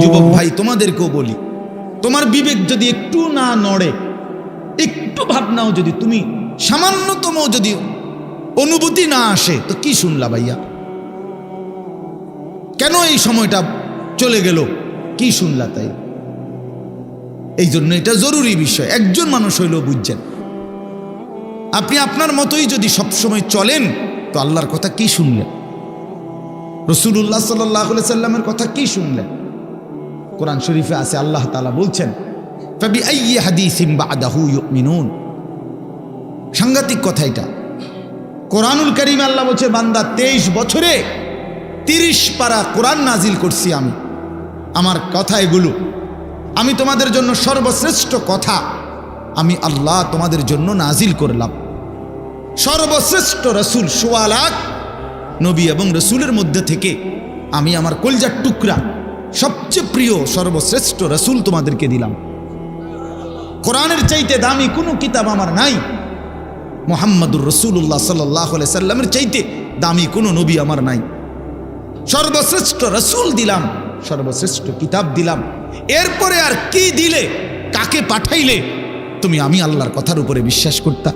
যুবক ভাই, তোমাদেরকেও বলি, তোমার বিবেক যদি একটু না নড়ে, একটু ভাবনাও যদি তুমি সামান্যতম যদি অনুভূতি না আসে, তো কি শুনলা ভাইয়া? কেন এই সময়টা চলে গেল? কি শুনলা? তাই এই জন্য এটা জরুরি বিষয়, একজন মানুষ হইলেও বুঝছেন। আপনি আপনার মতোই যদি সবসময় চলেন, তো আল্লাহর কথা কি শুনলেন? রাসূলুল্লাহ সাল্লাল্লাহু আলাইহি সাল্লামের কথা কি শুনলেন? কোরআন শরীফে আছে, আল্লাহ তাআলা বলছেন, ফাবিআইয়ি হাদিসিন বা'দাহু ইউমিনুন। সাংঘাতিক কথা এটা। কোরআনুল কারীম আল্লাহ বলছে, বান্দা 23 বছরে 30 পারা কোরআন নাজিল করছি আমি। আমার কথা এগুলো, আমি তোমাদের জন্য সর্বশ্রেষ্ঠ কথা আমি আল্লাহ তোমাদের জন্য নাজিল করলাম। সর্বশ্রেষ্ঠ রাসূল, ১.৫ লাখ নবী এবং রাসূলের মধ্যে থেকে আমি আমার কলজার টুকরা সবচেয়ে প্রিয় সর্বশ্রেষ্ঠ রাসূল তোমাদেরকে দিলাম। কোরআনের চাইতে দামি কোনো কিতাব আমার নাই। মুহাম্মাদুর রাসূলুল্লাহ সাল্লাল্লাহু আলাইহি সাল্লামের চাইতে দামি কোনো নবী আমার নাই। সর্বশ্রেষ্ঠ রাসূল দিলাম, সর্বশ্রেষ্ঠ কিতাব দিলাম। এরপরে আর কি দিলে, কাকে পাঠাইলে তুমি আমি আল্লাহর কথার উপরে বিশ্বাস করতা?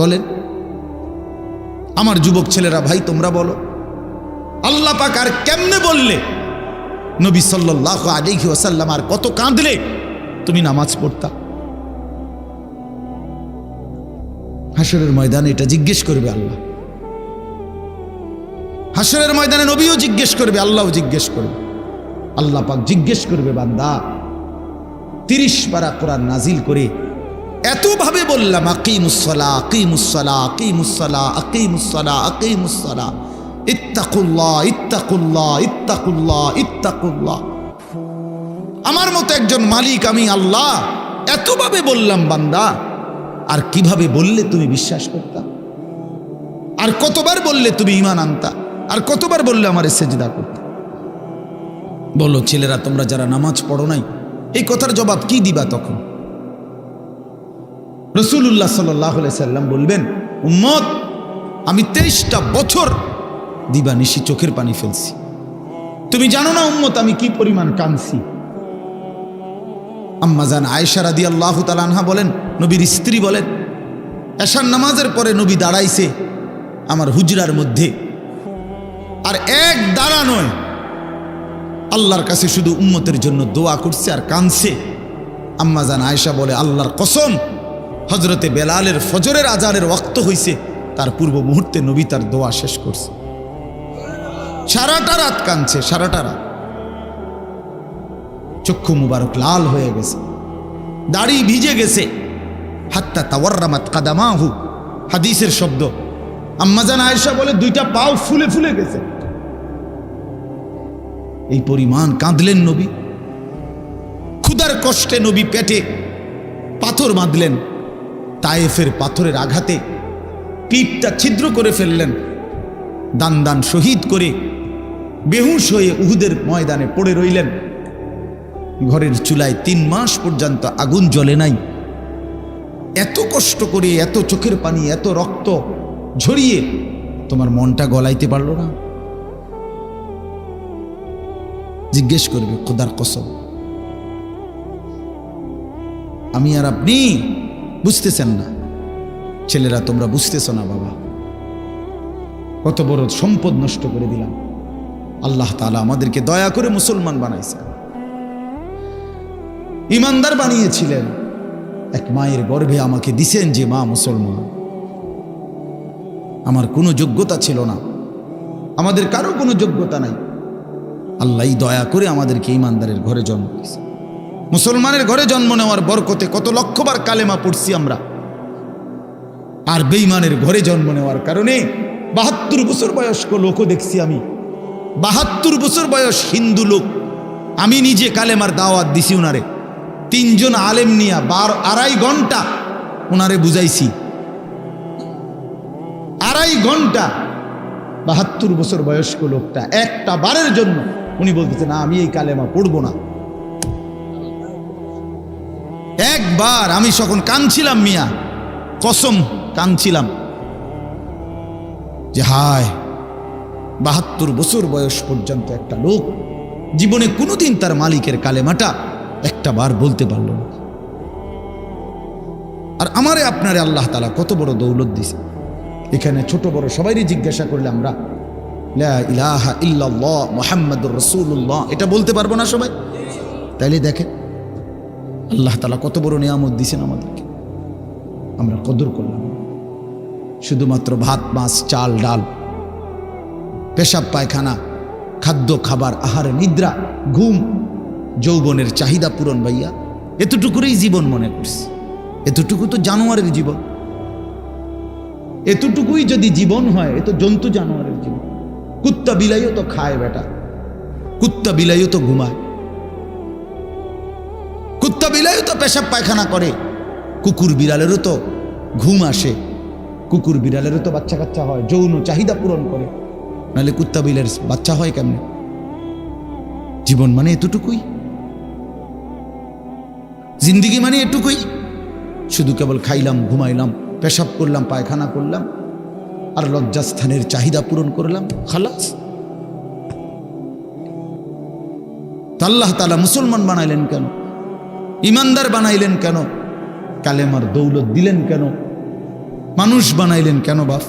বলেন আমার যুবক ছেলেরা, ভাই তোমরা বলো, আল্লাহ পাক আর কেমনে বললে, নবী সাল্লাল্লাহু আলাইহি ওয়াসাল্লাম আর কত কাঁদলে তুমি নামাজ পড়তা? হাসরের ময়দানে এটা জিজ্ঞেস করবে আল্লাহ। হাসরের ময়দানে নবীও জিজ্ঞেস করবে, আল্লাহও জিজ্ঞেস করবে। আল্লাহ পাক জিজ্ঞেস করবে, বান্দা 30 পারা কোরআন নাজিল করে এতভাবে বললাম, আকিমুস-সালাহ আকিমুস-সালাহ আকিমুস-সালাহ আকিমুস-সালাহ আকিমুস-সালাহ, ইত্তাকুল্লাহ ইত্তাকুল্লাহ ইত্তাকুল্লাহ ইত্তাকুল্লাহ। আমার মতো একজন মালিক আমি আল্লাহ এতভাবে বললাম, বান্দা আর কিভাবে বললে তুমি বিশ্বাস করতা? আর কতবার বললে তুমি ঈমান আনতা? আর কতবার বললে আমারে সেজদা করতে? বলো ছেলেরা, তোমরা যারা নামাজ পড়ো নাই, এই কথার জবাব কি দিবা তখন? রাসূলুল্লাহ সাল্লাল্লাহু আলাইহি সাল্লাম বলবেন, উম্মত আমি 23টা বছর দিবানিশি চোখের পানি ফেলছি। তুমি জানো না উম্মত আমি কি পরিমাণ কাঁদছি। আম্মা জান আয়েশা রাদিয়াল্লাহু তাআলা আনহা বলেন, নবীর স্ত্রী বলেন, এশার নামাজের পরে নবী দাঁড়াইছে আমার হুজরার মধ্যে, আর এক দাঁড়া নয়, আল্লাহর কাছে শুধু উম্মতের জন্য দোয়া করছে আর কাঁদছে। আম্মা জান আয়েশা বলে, আল্লাহর কসম, হজরতে বেলালের ফজরের আজানের ওয়াক্ত হইছে, তার পূর্ব মুহূর্তে নবী তার দোয়া শেষ করছে। সারাটা রাত কাঁদছে, সারাটা রাত। চক্ষু মুবারক লাল হয়ে গেছে, দাড়ি ভিজে গেছে, হাত্তা তাওয়াররামাত কাদামাহু, হাদিসের শব্দ। আম্মা জান আয়েশা বলে, 2টা পাও ফুলে ফুলে গেছে। এই পরিমাণ কাঁদলেন নবী। ক্ষুধার কষ্টে নবী পেটে পাথর বাঁধলেন, তায়েফের পাথরের আঘাতে পিঠটা ছিদ্র করে ফেললেন, দান দান শহীদ করে বেহুশ হয়ে উহুদের ময়দানে পড়ে রইলেন। ঘরের চুলায় 3 মাস পর্যন্ত আগুন জ্বলে নাই। এত কষ্ট করে, এত চোখের পানি, এত রক্ত ঝরিয়ে তোমার মনটা গলাইতে পারলো না? জিজ্ঞেস করবে, খোদার কসম। আমি আর আপনি বুঝতেছেন না, ছেলেরা তোমরা বুঝতেছ না বাবা, কত বড় সম্পদ নষ্ট করে দিলাম। আল্লাহ তাআলা আমাদেরকে দয়া করে মুসলমান বানাইছেন, ইমানদার বানিয়েছিলেন। এক মায়ের গর্ভে আমাকে দিছেন যে মা মুসলমান। আমার কোনো যোগ্যতা ছিল না, আমাদের কারো কোনো যোগ্যতা নাই। আল্লাহই দয়া করে আমাদেরকে ইমানদারের ঘরে জন্ম দিয়েছে। মুসলমানের ঘরে জন্ম নেওয়ার বরকতে কত লক্ষবার কালেমা পড়ছি আমরা। আর বেঈমানের ঘরে জন্ম নেওয়ার কারণে 72 বছর বয়স্ক লোকও দেখছি আমি। 72 বছর বয়স হিন্দু লোক, আমি নিজে কালেমার দাওয়াত দিছি উনারে। 3 জন আলেম নিয়া 2.5 ঘন্টা উনারে বুঝাইছি। 2.5 ঘন্টা 72 বছর বয়স্ক লোকটা একটা বারের জন্য উনি বলতেছে না আমি এই কালেমা পড়বো না। একবার আমি যখন কাঁদছিলাম মিয়া, কসম কাঁদছিলাম যে হায় 72 বছর বয়স পর্যন্ত একটা লোক জীবনে কোনোদিন তার মালিকের কালেমাটা একটা বার বলতে পারল না। আর আমারে আপনারে আল্লাহ তাআলা কত বড় দৌলত দিছে। এখানে ছোট বড় সবাইরই জিজ্ঞাসা করলে আমরা লা ইলাহা ইল্লাল্লাহ মুহাম্মাদুর রাসূলুল্লাহ এটা বলতে পারবো না সবাই? তাইলে দেখেন আল্লাহ তাআলা কত বড় নিয়ামত দিয়েছেন আমাদেরকে, আমরা কদর করলাম। শুধুমাত্র ভাত মাছ চাল ডাল, পেশাব পায়খানা, খাদ্য খাবার, আহার নিদ্রা, ঘুম, যৌবনের চাহিদা পূরণ, ভাইয়া এতটুকুরই জীবন মনে করছি। এতটুকু তো জানোয়ারের জীবন। এতটুকুই যদি জীবন হয় এ তো জন্তু জানোয়ারের জীবন। কুত্তা বিলাইও তো খায় বেটা, কুত্তা বিলাইও তো ঘুমায়, কুত্তা বিলাইও তো পেশাব পায়খানা করে, কুকুর বিড়ালেরও তো ঘুম আসে, কুকুর বিড়ালেরও তো বাচ্চা কাচ্চা হয়, যৌন চাহিদা পূরণ করে, নাহলে কুত্তা বিলের বাচ্চা হয় কেমনে? জীবন মানে এতটুকুই, জিন্দিগি মানে এটুকুই। শুধু কেবল খাইলাম, ঘুমাইলাম, পেশাব করলাম, পায়খানা করলাম, আর লজ্জাস্থানের চাহিদা পূরণ করলাম, খালাস। আল্লাহ তাআলা মুসলমান বানাইলেন কেন? ইমানদার বানাইলেন কেন? কালেমার দৌলত দিলেন কেন? মানুষ বানাইলেন কেন বাপ?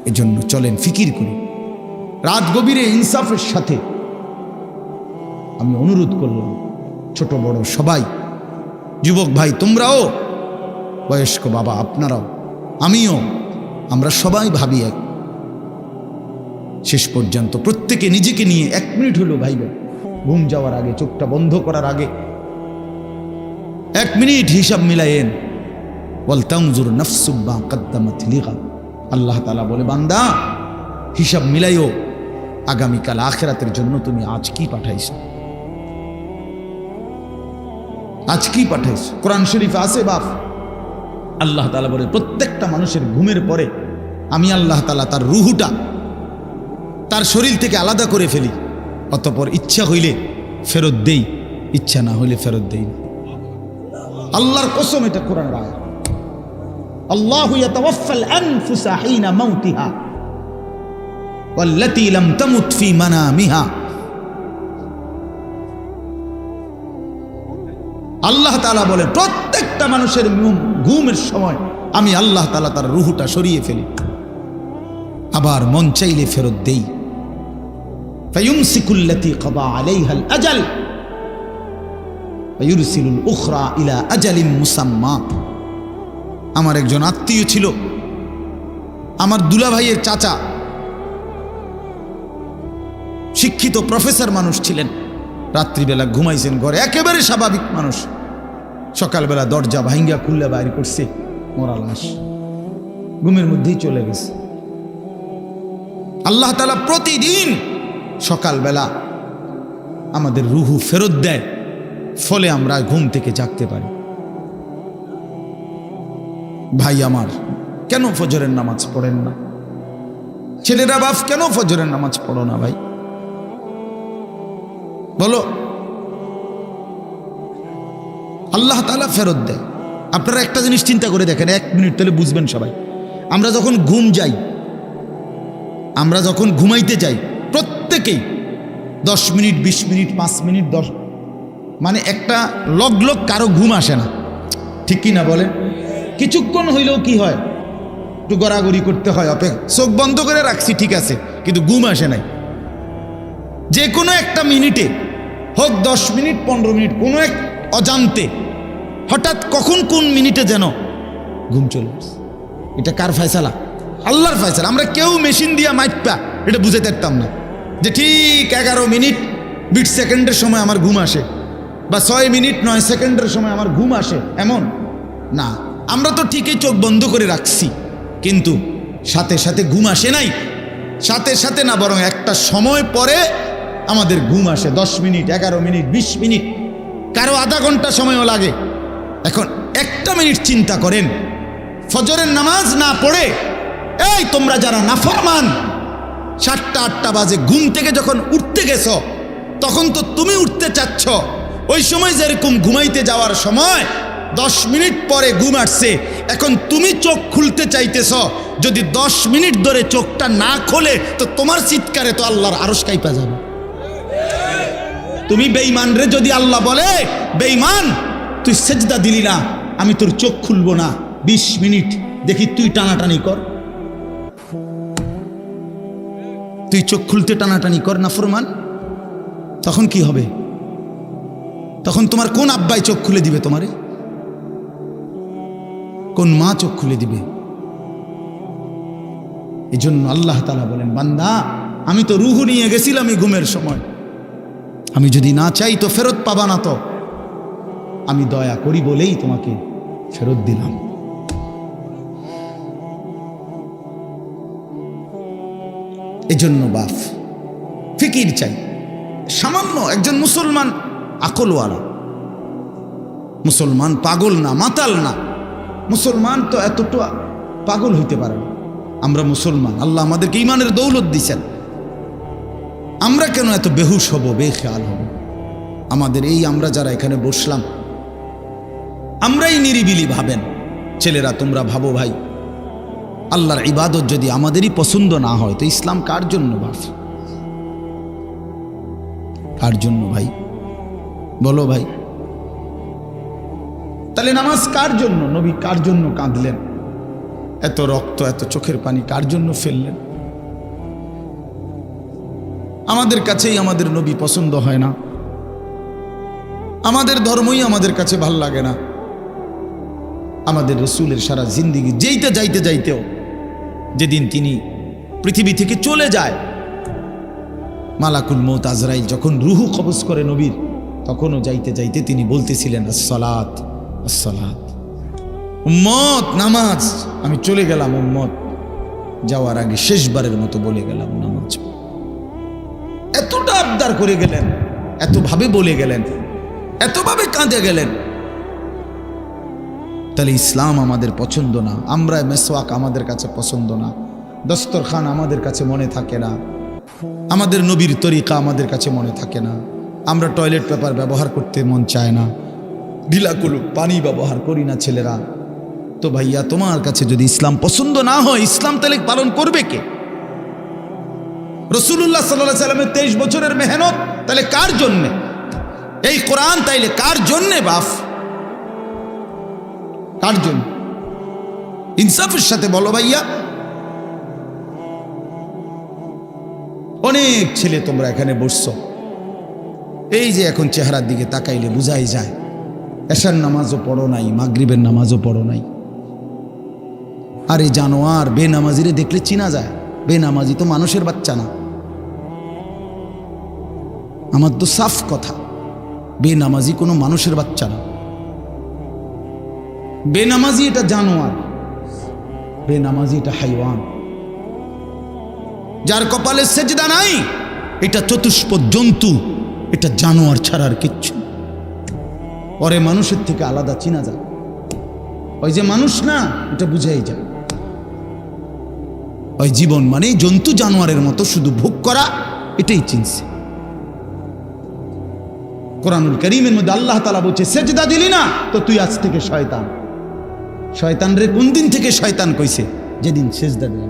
এজন্য চলেন ফিকির করি। রাত গভীরে ইনসাফের সাথে আমি অনুরোধ করলাম, ছোট বড় সবাই, যুবক ভাই তোমরাও, বয়স্ক বাবা আপনারাও, আমিও, আমরা সবাই ভাবি এক শেষ পর্যন্ত প্রত্যেকে নিজেকে নিয়ে 1 মিনিট হলো ভাইবেন। ঘুম যাওয়ার আগে, চোখটা বন্ধ করার আগে 1 মিনিট হিসাব মিলায়েন। ওয়াল তানজুর নাফসুম মা কদ্দামাত লিগাদ। আল্লাহ তাআলা বলে, বান্দা হিসাব মিলাইও, আগামীকাল আখিরাতের জন্য তুমি আজ কি পাঠাইছো, আজ কি পাঠাইছো। কোরআন শরীফে আছে বাপ, আল্লাহ তাআলা বলে প্রত্যেকটা মানুষের ঘুমের পরে আমি আল্লাহ তাআলা তার রুহুটা তার শরীর থেকে আলাদা করে ফেলি, অতঃপর ইচ্ছা হইলে ফেরত দেই, ইচ্ছা না হইলে ফেরত দেই না। আল্লাহর কসম, এটা কোরআনের আয়াত। আল্লাহু ইয়াতাওয়াফাল আনফুসা হিনা মাউতিহা ওয়াল্লাতী লাম তামুত ফি মানামিহা। আল্লাহ তাআলা বলে প্রত্যেকটা মানুষের ঘুমের সময় আমি আল্লাহ তাআলা তার রুহটা সরিয়ে ফেলি, আবার মন চাইলে ফেরত দেই। ফায়ুমসিকুল্লাতী কাদা আলাইহাল আজাল ওয়া ইউরসিলুল উখরা ইলা আজালিম মুসাম্মা। আমার একজন আত্মীয় ছিল, আমার দুলা ভাইয়ের চাচা, শিক্ষিত প্রফেসর মানুষ ছিলেন। রাত্রিবেলা ঘুমাইছেন ঘরে, একেবারে স্বাভাবিক মানুষ। সকালবেলা দরজা ভাঙ্গা খুললে বাইরে করছে মরা লাশ, ঘুমের মধ্যেই চলে গেছে। আল্লাহ তাআলা প্রতিদিন সকালবেলা আমাদের রুহু ফেরত দেয়, ফলে আমরা ঘুম থেকে জাগতে পারি। ভাই আমার, কেন ফজরের নামাজ পড়েন না? ছেলেরা বাপ, কেন ফজরের নামাজ পড়ো না ভাই? বলো। আল্লাহ তাআলা ফেরত দেয়। আপনারা একটা জিনিস চিন্তা করে দেখেন, 1 মিনিট, তাহলে বুঝবেন সবাই। আমরা যখন ঘুম যাই, আমরা যখন ঘুমাইতে যাই, প্রত্যেকেই 10 মিনিট, 20 মিনিট, 5 মিনিট, 10, মানে একটা লগ কারো ঘুম আসে না, ঠিক কি না বলেন? কিছুক্ষণ হইলেও কি হয়, একটু গড়াগড়ি করতে হয়, চোখ বন্ধ করে রাখছি ঠিক আছে, কিন্তু ঘুম আসে নাই। যে কোনো একটা মিনিটে হোক, 10 মিনিট, 15 মিনিট, কোনো এক অজান্তে হঠাৎ কখন কোন মিনিটে যেন ঘুম চলে আসে। এটা কার ফয়সালা? আল্লাহর ফয়সালা। আমরা কেউ মেশিন দিয়া মাইপা এটা বুঝাতে পারতাম না যে ঠিক 11 মিনিট 20 সেকেন্ডের সময় আমার ঘুম আসে, বা 6 মিনিট 9 সেকেন্ডের সময় আমার ঘুম আসে, এমন না। আমরা তো ঠিকই চোখ বন্ধ করে রাখছি, কিন্তু সাথে সাথে ঘুম আসে নাই। সাথে সাথে না, বরং একটা সময় পরে আমাদের ঘুম আসে। 10 মিনিট, 11 মিনিট, 20 মিনিট, কারো আধা ঘন্টা সময়ও লাগে। এখন 1 মিনিট চিন্তা করেন, ফজরের নামাজ না পড়ে, এই তোমরা যারা নাফরমান, 7টা 8টা বাজে ঘুম থেকে যখন উঠতে গেছো, তখন তো তুমি উঠতে চাচ্ছ, ওই সময় যেরকম ঘুমাইতে যাওয়ার সময় 10 মিনিট পরে ঘুম আসছে, এখন তুমি চোখ খুলতে চাইতেছ, যদি 10 মিনিট ধরে চোখটা না খোলে তো তোমার চিৎকারে তো আল্লাহর আরশ কাঁপা যাবে। তুমি বেঈমান রে যদি আল্লাহ বলে, বেঈমান তুই সেজদা দিলি না, আমি তোর চোখ খুলবো না 20 মিনিট, দেখি তুই টানাটানি কর, তুই চোখ খুলতে টানাটানি কর না ফরমান, তখন কি হবে? তখন তোমার কোন আব্বাই চোখ খুলে দিবে তোমারে? কোন মা চোখ খুলে দিবে? এই জন্য আল্লাহ তাআলা বলেন, বান্দা আমি তো রুহ নিয়ে গেছিলাম এই ঘুমের সময়, আমি যদি না চাই তো ফেরত পাবা না, তো আমি দয়া করি বলেই তোমাকে ফেরত দিলাম। এজন্য বাপ ফিকির চাই। সামান্য একজন মুসলমান আকলওয়ালা মুসলমান, পাগল না, মাতাল না, মুসলমান তো এতটা পাগল হইতে পারে না। আমরা মুসলমান, আল্লাহ আমাদেরকে ঈমানের দৌলত দিয়েছেন, আমরা কেন এত বেহুশ হব, বেখেয়াল হব? আমাদের এই আমরা যারা এখানে বসলাম, আমরাই নিরিবিলি ভাবেন। ছেলেরা তোমরা ভাবো ভাই, আল্লাহর ইবাদত যদি আমাদেরই পছন্দ না হয় তো ইসলাম কার জন্য বাপ? কার জন্য ভাই? বলো ভাই। তাহলে নামাজ কার জন্য? নবী কার জন্য কাঁদলেন? এত রক্ত, এত চোখের পানি কার জন্য ফেললেন? আমাদের কাছেই আমাদের নবী পছন্দ হয় না, আমাদের ধর্মই আমাদের কাছে ভাল লাগে না। আমাদের রসুলের সারা জিন্দিগি যেইতে যাইতে যাইতেও, যেদিন তিনি পৃথিবী থেকে চলে যায়, মালাকুল মউত আজরাইল যখন রুহু কবজ করে নবীর, তখনও যাইতে যাইতে তিনি বলতেছিলেন, আসসালাত আসসালাত, উম্মত নামাজ। আমি চলে গেলাম উম্মত, যাওয়ার আগে শেষবারের মতো বলে গেলাম নামাজ। এতটা আবদার করে গেলেন, এতভাবে বলে গেলেন, এতভাবে কাঁদে গেলেন। তাহলে ইসলাম আমাদের পছন্দ না, আমরা মেসওয়াক আমাদের কাছে পছন্দ না, দস্তরখান আমাদের কাছে মনে থাকে না, আমাদের নবীর তরিকা আমাদের কাছে মনে থাকে না, আমরা টয়লেট পেপার ব্যবহার করতে মন চায় না, ঢিলাকুলু পানি ব্যবহার করি না ছেলেরা। তো ভাইয়া, তোমার কাছে যদি ইসলাম পছন্দ না হয়, ইসলাম তাহলে পালন করবে কে? রাসূলুল্লাহ সাল্লাল্লাহু আলাইহি সাল্লামের 23 বছরের মেহনত তাহলে কার জন্যে? এই কোরআন তাইলে কার জন্যে বাপ? কার জন্য? ইনসাফের সাথে বলো ভাইয়া। অনেক ছেলে তোমরা এখানে বসছো, এই যে এখন চেহারার দিকে তাকাইলে বুঝাই যায় এশার নামাজও পড়ো নাই, মাগরিবের নামাজও পড়ো নাই। আরে জানোয়ার, বেনামাজিরে দেখলে চিনা যায়, বেনামাজি তো মানুষের বাচ্চা না। আমার তো সাফ কথা, বেনামাজি কোনো মানুষের বাচ্চা না। বেনামাজি এটা জানোয়ার, বেনামাজি এটা হাইওয়ান। যার কপালে সেজদা নাই এটা চতুষ্পদ জন্তু, এটা জানোয়ার ছাড়ার কিচ্ছু। পরে মানুষের থেকে আলাদা চিনা যায়, ওই যে মানুষ না, এটা বুঝাই যায়। ওই জীবন মানে জন্তু জানোয়ারের মতো শুধু ভোগ করা, এটাই চিনছে। কোরআনুল কারীমের মধ্যে আল্লাহ তাআলা বলছে, সেজদা দিলি না তো তুই আজ থেকে শয়তান। শয়তান রে কোন দিন থেকে শয়তান কইছে? যেদিন সেজদা দিল।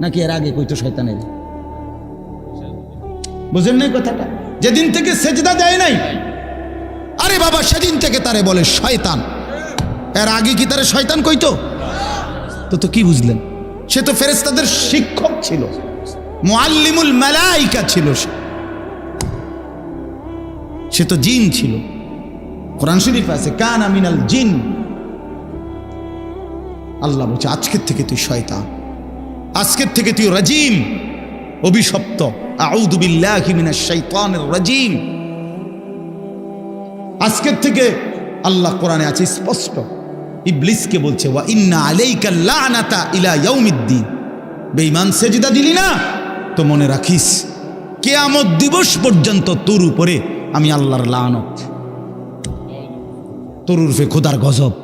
নাকি এর আগে কইতো শয়তানের? বুঝেন নাই কথাটা? যেদিন থেকে সেজদা দেয় নাই, আরে বাবা সেদিন থেকে তারে বলে শয়তান। এর আগে কি তারে শয়তান কইতো? তো কি বুঝলেন? সে তো ফেরেশতাদের শিক্ষক ছিল, মুআল্লিমুল মালাইকা ছিল, সে তো জিন ছিল। কোরআন শরীফে আছে কানা মিনাল জিন। আল্লাহ বলছে আজকের থেকে তুই শয়তান, আজকের থেকে তুই রাজিম, অভিশপ্ত। আউযু বিল্লাহি মিনাশ শাইতানির রাজিম। আজকের থেকে আল্লাহ কোরআনে আছে স্পষ্ট, ইবলিসকে বলছে ওয়া ইন্না আলাইকা লানাতা ইলা ইয়াউমিদ্দিন। বেঈমান, সেজদা দিলি না তো মনে রাখিস কিয়ামত দিবস পর্যন্ত তোর উপরে আমি আল্লাহর লানত, তোর উরফে খোদার গজব।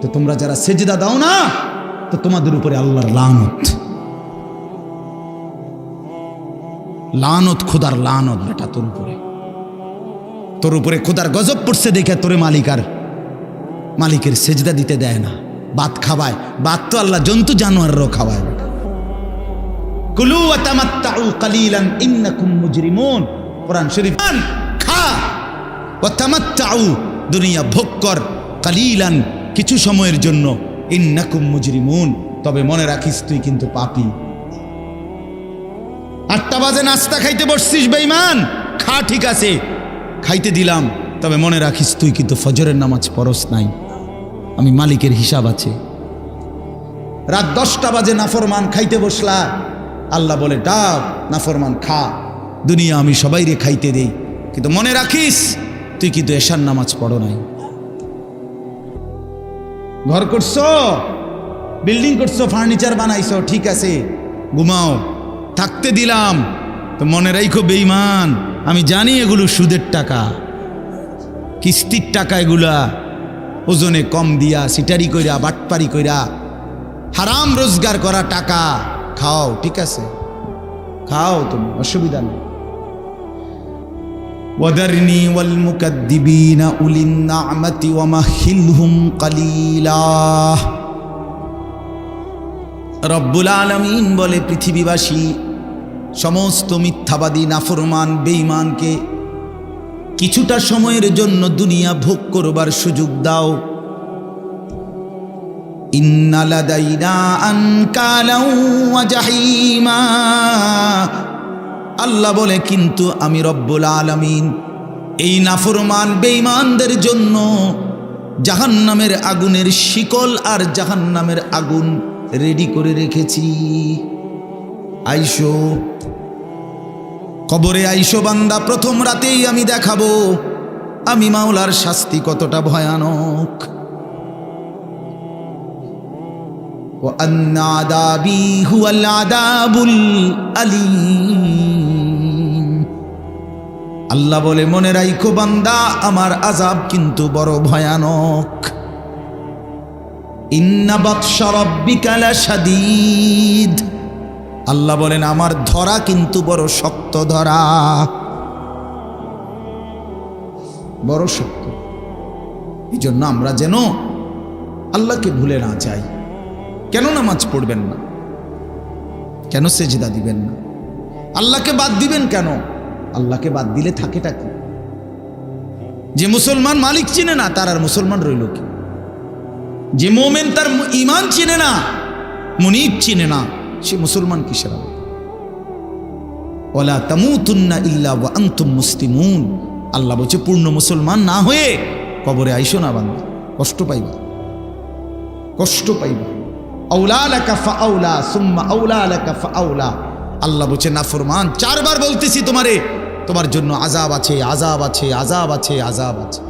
তো তোমরা যারা সেজদা দাও না, তো তোমাদের উপরে আল্লাহর লানত, লানত, খোদার লানত বেটা তোর উপরে। তোর উপরে খোদার গজব পড়ছে দেখে তোরে মালিকের সেজদা দিতে দেয় না। ভাত খাওয়ায়, ভাত তো আল্লাহ জন্তু জানোয়ারও খাওয়ায়। কুলু ওয়া তামাত্তাউ কালিলান ইন্নাকুম মুজরিমুন, কোরআন শরীফ। খা ওয়া তামাত্তাউ, দুনিয়া ভোগ কর, কালিলান, কিছু সময়ের জন্য, ইন্নাকুম মুজরিমুন, তবে মনে রাখিস তুই কিন্তু পাপী। 8টা বাজে নাস্তা খাইতে বসছিস বেঈমান, খা, ঠিক আছে খাইতে দিলাম, তবে মনে রাখিস তুই কিন্তু ফজরের নামাজ পড়স নাই, আমি মালিকের হিসাব আছে। রাত 10টা বাজে নাফরমান খাইতে বসলা, আল্লাহ বলে ডাক নাফরমান খা, দুনিয়া আমি সবাইরে খাইতে দেই, কিন্তু মনে রাখিস তুই কিন্তু এশার নামাজ পড়ো নাই। ঘর করছো, বিল্ডিং করছো, ফার্নিচার বানাইছো, ঠিক আছে ঘুমাও, থাকতে দিলাম, তো মনে রাখো বেঈমান, আমি জানি এগুলো সুদের টাকা, কিস্তির টাকা, এগুলা ওজনে কম দিয়া সিটারি কইরা বাটপারি কইরা হারাম রোজগার করা টাকা। খাও, ঠিক আছে খাও, তুমি অসুবিধা নেই। ওয়াদারনি ওয়াল মুকাদ্দিবিনা উলিন নি'মাতি ওয়া মাহিলহুম কালিলা। রব্বুল আলামিন বলে, পৃথিবীবাসী সমস্ত মিথ্যাবাদী নাফরমান বেঈমানকে কিছুটা সময়ের জন্য দুনিয়া ভোগ করবার সুযোগ দাও। ইন্না লাদাইনা আনকালাও ওয়া জাহিমা, আল্লাহ বলে কিন্তু আমি রব্বুল আলামিন এই নাফরমান বেঈমানদের জন্য জাহান্নামের আগুনের শিকল আর জাহান্নামের আগুন রেডি করে রেখেছি। আইসো কবরে, আইসো বান্দা, প্রথম রাতেই আমি দেখাবো আমি মাওলার শাস্তি কতটা ভয়ানক। ওয়া আন্না আযাবি হুয়াল আযাবুল আলীম, আল্লাহ বলে মনে রাখো বান্দা, আমার আযাব কিন্তু বড় ভয়ানক। ইন্না বাতশা রাব্বিকা লাশাদীদ, আল্লাহ বলেন আমার ধরা কিন্তু বড় শক্ত ধরা, বড় শক্ত। এই জন্য আমরা যেন আল্লাহকে ভুলে না যাই। কেন নামাজ পড়বেন না? কেন সেজদা দিবেন না? আল্লাহকে বাদ দিবেন কেন? আল্লাহকে বাদ দিলে থাকেটা কি? যে মুসলমান মালিক চিনে না, তার আর মুসলমান রইল কি? যে মোমেন তার ঈমান চিনে না, মুনিব চিনে না, সে মুসলমান কিসের? ওয়ালা তামুতুন্না ইল্লা ওয়া আনতুম মুসলিমুন, আল্লাহ বলছে পূর্ণ মুসলমান না হয়ে কবরে আইসো না বান্দা, কষ্ট পাইবা, কষ্ট পাইবা। আউলা লাকা ফাআউলা সুম্মা আউলা লাকা ফাআউলা, আল্লাহ বলছে নাফরমান, 4 বার বলতেছি তোমারে, তোমার জন্য আযাব আছে, আযাব আছে, আযাব আছে, আযাব আছে।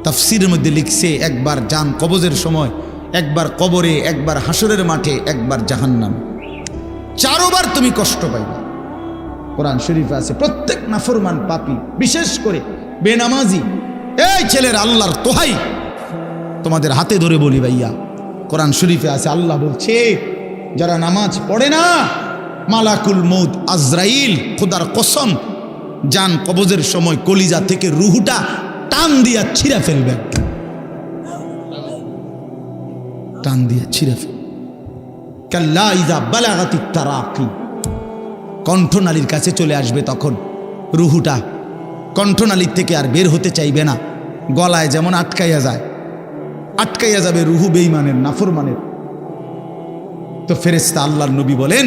তাফসীরের মধ্যে লিখছে, একবার জান কবজের সময়, একবার কবরে, একবার হাসরের মাঠে, একবার জাহান্নামে, 4 বার তুমি কষ্ট পাইবা। কোরআন শরীফে আছে প্রত্যেক নাফরমান পাপী, বিশেষ করে বেনামাজি, এই ছেলের আল্লাহর তোহাই তোমাদের হাতে ধরে বলি ভাইয়া, কোরআন শরীফে আছে আল্লাহ বলছে যারা নামাজ পড়ে না, মালাকুল মউত আজরাইল খোদার কসম জান কবজের সময় কলিজা থেকে রুহুটা টান দিয়া ছিঁড়া ফেলবে, টান দিয়া ছিঁড়া ফেলবে। কাল্লা ইযা বালাগাতিত তারাকি, কণ্ঠনালীর কাছে চলে আসবে, তখন রুহুটা কণ্ঠনালীর থেকে আর বের হতে চাইবে না, গলায় যেমন আটকাইয়া যায়, আটকাইয়া যাবে রুহু বেঈমানের, নাফরমানের। তো ফেরেশতা আল্লাহর নবী বলেন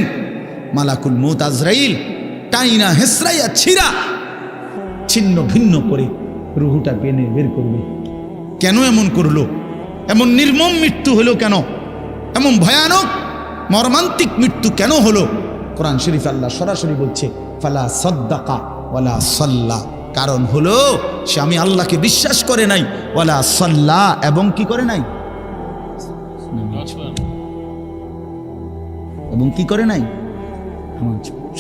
মালাকুল মউত আজরাইল টাইনা হেসরাইয়া ছিঁড়া ছিন্ন ভিন্ন করে রুহুটা টেনে বের করবে। কেন এমন করলো? এমন নির্মম মৃত্যু হলো কেন? এমন ভয়ানক মর্মান্তিক মৃত্যু কেন হলো? কোরআন শরীফ আল্লাহ সরাসরি বলছে ফালা সাদ্দাকা ওয়ালা সাল্লা, কারণ হলো সে আমি আল্লাহকে বিশ্বাস করে নাই, ওয়ালা সাল্লা, এবং কি করে নাই, এবং কি করে নাই,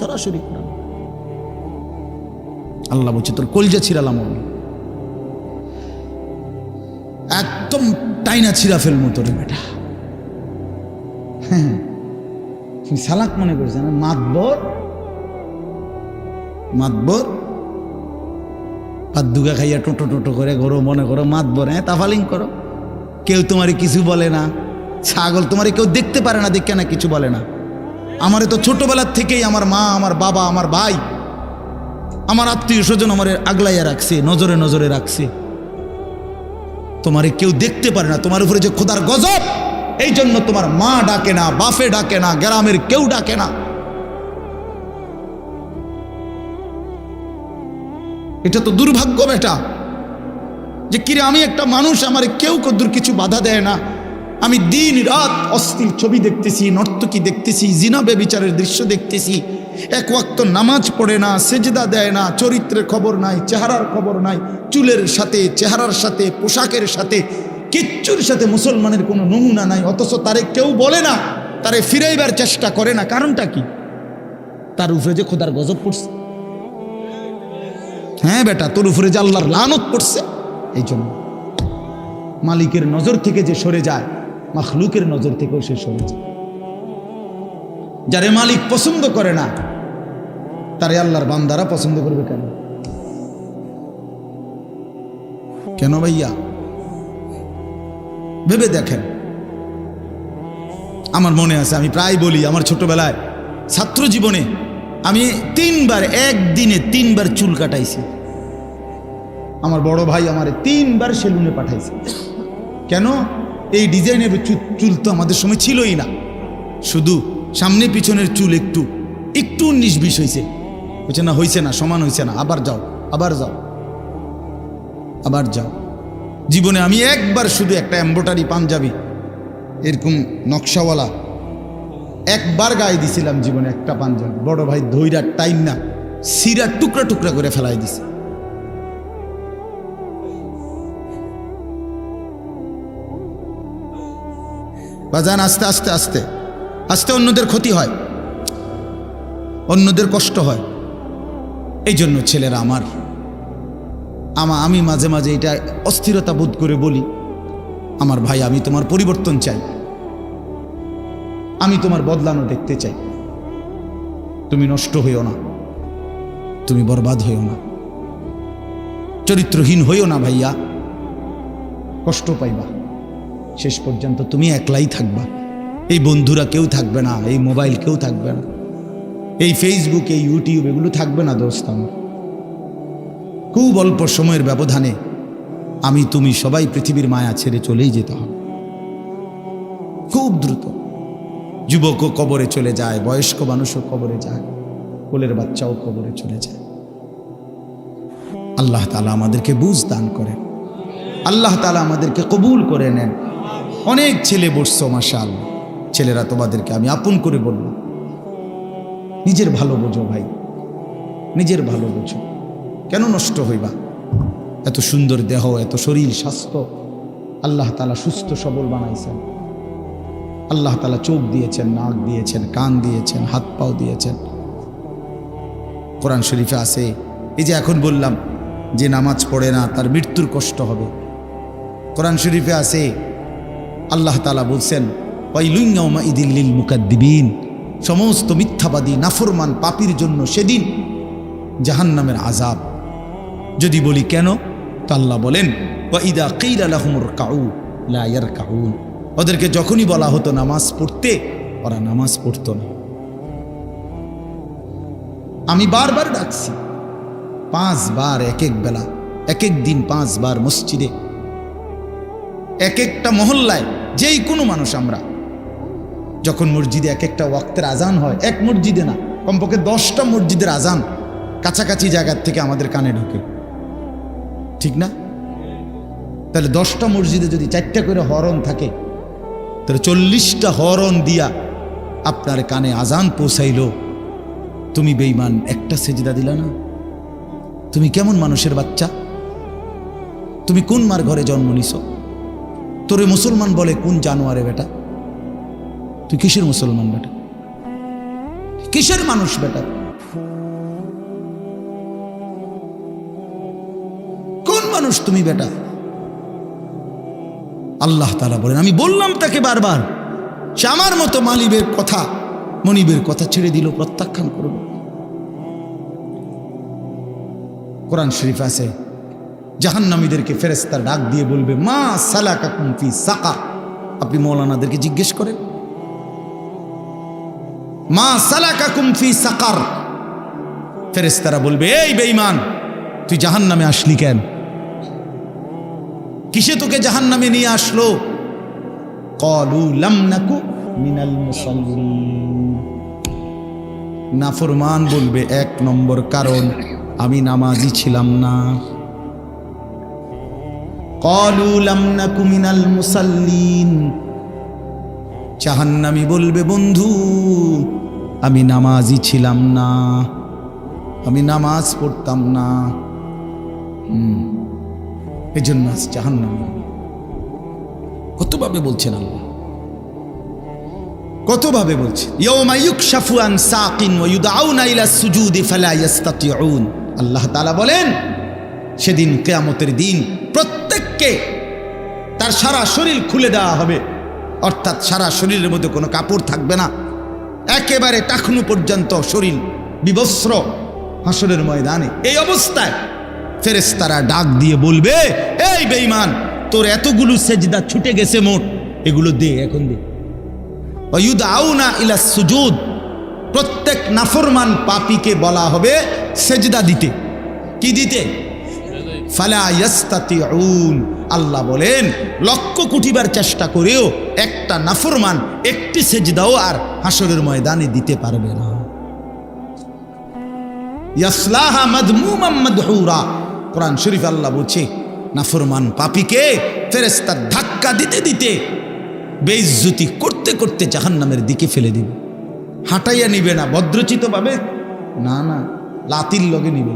সরাসরি আল্লাহ বলছে তোর কলজা ছিড়ালাম, একদম টাইনা ছিঁড়া ফেলবো তোর বেটা। হ্যাঁ, সালাক মনে করছে না, মাতবর, মাতবর পাদ্দুকা খাইয়া টোটো টোটো করে ঘরো মনে করো মাতবর, হ্যাঁ তাফালিং করো, কেউ তোমার কিছু বলে না, ছাগল, তোমারে কেউ দেখতে পারে না, দেখে না কিছু বলে না। আমারে তো ছোটবেলার থেকেই আমার মা, আমার বাবা, আমার ভাই, আমার আত্মীয় স্বজন আমার আগলাইয়া রাখছে, নজরে নজরে রাখছে। তোমারে কেউ দেখতে পারে না, তোমার উপরে যে খোদার গজব, এই জন্য তোমার মা ডাকে না, বাপে ডাকে না, গ্রামের কেউ ডাকে না। এটা তো দুর্ভাগ্য বেটা, যে কিরে আমি একটা মানুষ, আমার কেউ কদ্দুর কিছু বাধা দেয় না। আমি দিন রাত অশ্লীল ছবি দেখতেছি, নর্তকী দেখতেছি, জিনা ব্যভিচারের দৃশ্য দেখতেছি, এক ওয়াক্ত নামাজ পড়ে না, সেজদা দেয় না, চরিত্রের খবর নাই, চেহারার খবর নাই, চুলের সাথে, চেহারার সাথে, পোশাকের সাথে, কিচ্ছুর সাথে মুসলমানের কোনো নমুনা নাই। অথচ তারে কেউ বলে না, তারে ফিরাইবার চেষ্টা করে না। কারণটা কি? তার উপরে যে খোদার গজব পড়ছে। হ্যাঁ বেটা, তোর উপরে যে আল্লাহর লানত পড়ছে। এই জন্য মালিকের নজর থেকে যে সরে যায়, মাখলুকের নজর থেকেও সে সরে যায়। যারে মালিক পছন্দ করে না, তারে আল্লাহর বান্দারা পছন্দ করবে কেন? কেন ভাইয়া? ভেবে দেখেন। আমার মনে আছে, আমি প্রায় বলি, আমার ছোটবেলায় ছাত্র জীবনে আমি 3 বার, একদিনে 3 বার চুল কাটাইছি। আমার বড় ভাই আমার 3 বার সেলুনে পাঠাইছে। কেন? এই ডিজাইনের চুল তো আমাদের সময় ছিলই না, শুধু সামনে পিছনের চুল একটু 19-20 হয়েছে। হয়েছে না? হয়েছে না, সমান হয়েছে না, আবার যাও, আবার যাও, আবার যাও। জীবনে আমি একবার শুধু একটা এমব্রয়ডারি পাঞ্জাবি এরকম নকশাওয়ালা একবার গায়ে দিছিলাম জীবনে, একটা পাঞ্জাবি। বড় ভাই ধৈরা টাইম না সিরা টুকরা টুকরা করে ফেলাই দিছে। বাজান, আস্তে আস্তে আস্তে আস্তে অন্যদের ক্ষতি হয়, অন্যদের কষ্ট হয়। এই জন্য ছেলেরা আমি মাঝে মাঝে এটা অস্থিরতা বোধ করে বলি, আমার ভাই, আমি তোমার পরিবর্তন চাই, আমি তোমার বদলানো দেখতে চাই। তুমি নষ্ট হইও না, তুমি বরবাদ হইও না, চরিত্রহীন হইও না ভাইয়া, কষ্ট পাইবা। শেষ পর্যন্ত তুমি একলাই থাকবা, এই বন্ধুরা কেউ থাকবে না, এই মোবাইল কেউ থাকবে না, এই ফেসবুক, এই ইউটিউব এগুলো থাকবে না দোস্ত। আমার খুব অল্প সময়ের ব্যবধানে আমি তুমি সবাই পৃথিবীর মায়া ছেড়ে চলেই যেতে হবে, খুব দ্রুত। যুবকও কবরে চলে যায়, বয়স্ক মানুষও কবরে যায়, কোলের বাচ্চাও কবরে চলে যায়। আল্লাহ তাআলা আমাদেরকে বুঝ দান করেন, আল্লাহ তাআলা আমাদেরকে কবুল করে নেন। অনেক ছেলে বসছো, মাশাআল্লাহ। ছেলেরা, তোমাদেরকে আমি আপন করে বললাম, নিজের ভালো বোঝো ভাই, নিজের ভালো বোঝো। কেন নষ্ট হইবা? এত সুন্দর দেহ, এত শরীর স্বাস্থ্য আল্লাহ তাআলা সুস্থ সবল বানাইছেন। আল্লাহ তাআলা চোখ দিয়েছেন, নাক দিয়েছেন, কান দিয়েছেন, হাত পাও দিয়েছেন। কোরআন শরীফে আছে, এই যে এখন বললাম যে নামাজ পড়ে না তার মৃত্যুর কষ্ট হবে। কোরআন শরীফে আছে, আল্লাহ তাআলা বলছেন, ওয়াইলুন ইয়াউমাইযিল লিল মুকাদ্দিবিন, সমস্ত মিথ্যাবাদী নাফরমান পাপীর জন্য সেদিন জাহান্নামের আযাব। যদি বলি কেন, তো আল্লাহ বলেন, ওয়াইদা কিলা লাহুমুর কাউ লা ইয়ারকাউন, ওদেরকে যখনই বলা হতো নামাজ পড়তে, ওরা নামাজ পড়তো না। আমি বারবার ডাকছি, 5 বার এক এক বেলা, এক এক দিন 5 বার মসজিদে, এক একটা মহল্লায়, যেই কোনো মানুষ আমরা যখন মসজিদে এক একটা ওয়াক্তের আজান হয়, এক মসজিদে না, কমপক্ষে 10টা মসজিদের আজান কাছাকাছি জায়গার থেকে আমাদের কানে ঢোকে, ঠিক না? তাহলে 10টা মসজিদে যদি 4টা করে হরন থাকে, তাহলে 40টা হরন দিয়া আপনার কানে আজান পৌঁছাইল। তুমি বেঈমান, একটা সেজদা দিলা না। তুমি কেমন মানুষের বাচ্চা? তুমি কোন মার ঘরে জন্ম নিছ? তোরে মুসলমান বলে কোন জানোয়ারে বেটা? তুই কিসের মুসলমান বেটা? কিসের মানুষ বেটা? কোন মানুষ তুমি বেটা? আল্লাহ তাআলা বলেন, আমি বললাম তাকে বারবার, সে আমার মতো মালিবের কথা, মনিবের কথা ছেড়ে দিল, প্রত্যাখ্যান করল। কোরআন শরীফ আছে, জাহান্নামীদেরকে ফেরেশতারা ডাক দিয়ে বলবে, মা সালাকাকুম ফি সাকার, আপনি মৌলানাদেরকে জিজ্ঞেস করেন। মা সালাকাকুম ফি সাকার, ফেরেশতারা বলবে এই বেঈমান তুই জাহান্নামে আসলি কেন? কিসে তোকে জাহান্নামে নিয়ে আসলো? ক্বালু লাম নাকু মিনাল মুসাল্লিন, নাফরমান বলবে 1 নম্বর কারণ আমি নামাজি ছিলাম না। ক্বালু লাম নাকু মিনাল মুসাল্লিন, জাহান্নামী বলবে বন্ধু আমি নামাজি ছিলাম না, আমি নামাজ পড়তাম না, এজন্য আজ জাহান্নামী। কতভাবে বলছেন আল্লাহ, কতভাবে বলছে। ইয়াউমা ইউকশাফু আন সাকিন ওয়া ইউদআউনা ইলা সুজুদি ফালা ইস্তাতিউন, আল্লাহ তাআলা বলেন সেদিন কিয়ামতের দিন প্রত্যেককে তার সারা শরীর খুলে দেওয়া হবে, অর্থাৎ সারা শরীরের মধ্যে কোনো কাপড় থাকবে না, একেবারে টাকনু পর্যন্ত শরীর বিবস্ত্র হাসরের ময়দানে। এই অবস্থায় ফেরেশতারা ডাক দিয়ে বলবে এই বেঈমান তোর এতগুলো সেজদা ছুটে গেছে মোট, এগুলো দে এখন দে। ওয়ায়ুদআউনা ইলা সুজুদ, প্রত্যেক নাফরমান পাপীকে বলা হবে সেজদা দিতে। কি দিতে? ফালা ইস্তাতিউন, আল্লাহ বলেন লক্ষ কোটিবার চেষ্টা করেও একটা নাফরমান একটি সেজদাও আর হাসরের ময়দানে দিতে পারবে না। ইয়াসলাহা মাদমুমান মাদহুরা, কোরআন শরীফ আল্লাহ বলছে নাফরমান পাপীকে ফেরেশতা ধাক্কা দিতে দিতে বেইজ্জতি করতে করতে জাহান্নামের দিকে ফেলে দিবে। হাঁটাইয়া নিবে না ভদ্রচিত ভাবে, না না লাথির লগে নিবে,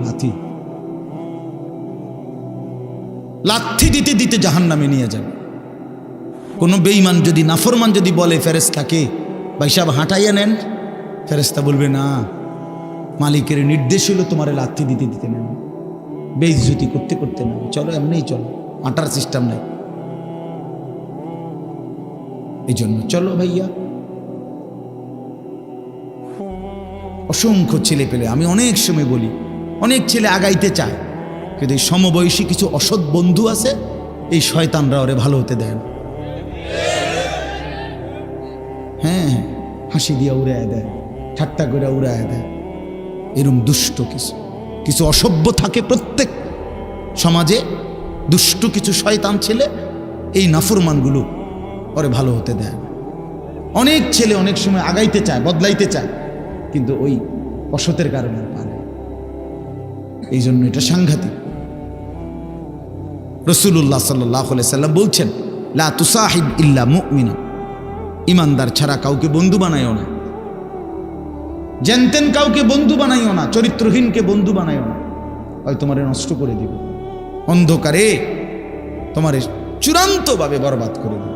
লাথি দিতে দিতে জাহান্নামে নিয়ে যাবে। কোনো বেঈমান যদি নাফরমান যদি বলে ফেরেশতাকে ভাই সাহেব হাঁটাইয়া নেন, ফেরেশতা বলবে না, মালিকের নির্দেশ হলো তোমার লাথি দিতে দিতে নেন, বেইজ্জতি করতে করতে নেন, চলো এমনিই চলো, হাঁটার সিস্টেম নাই। এই জন্য চলো ভাইয়া। অসংখ্য ছেলে পেলে, আমি অনেক সময় বলি অনেক ছেলে আগাইতে চায়, কিন্তু এই সমবয়সী কিছু অসৎ বন্ধু আছে, এই শয়তানরা ওরে ভালো হতে দেয় না। হ্যাঁ, হাসি দিয়া উড়ায় দেয়, ঠাট্টা করে উড়ায় দেয়। এরকম দুষ্ট কিছু অসভ্য থাকে প্রত্যেক সমাজে, দুষ্ট কিছু শয়তান ছেলে, এই নাফরমানগুলো ওরে ভালো হতে দেয় না। অনেক ছেলে অনেক সময় আগাইতে চায়, বদলাইতে চায়, কিন্তু ওই অসতের কারণে পারে। এই জন্য এটা সাংঘাতিক। রাসূলুল্লাহ সাল্লাল্লাহু আলাইহি সাল্লাম বলছেন লা তুসাহিব ইল্লা মুমিনা, ইমানদার ছাড়া কাউকে বন্ধু বানাইও না, জানতেন কাউকে বন্ধু বানাইও না, চরিত্রহীনকে বন্ধু বানাইও না, হয় তোমারে নষ্ট করে দিব, অন্ধকারে তোমারে চূড়ান্তভাবে বরবাদ করে দিব।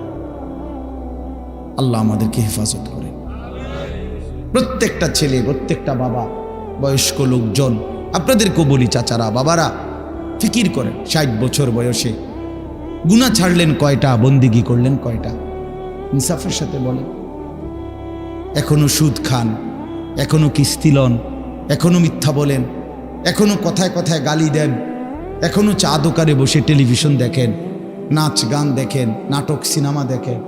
আল্লাহ আমাদেরকে হেফাজত করে। প্রত্যেকটা ছেলে, প্রত্যেকটা বাবা, বয়স্ক লোকজন, আপনাদেরকেও বলি চাচারা, বাবারা, ফিকির করেন 60 বছর বয়সে গুনাহ ছাড়লেন কয়টা, বন্দিগি করলেন কয়টা, ইনসাফের সাথে বলেন। এখনো সুদ খান, এখনো কিস্তি লন, এখনো মিথ্যা বলেন, এখনো কথায় কথায় গালি দেন, এখনো চা দোকানে বসে টেলিভিশন দেখেন, নাচ গান দেখেন, নাটক সিনেমা দেখেন,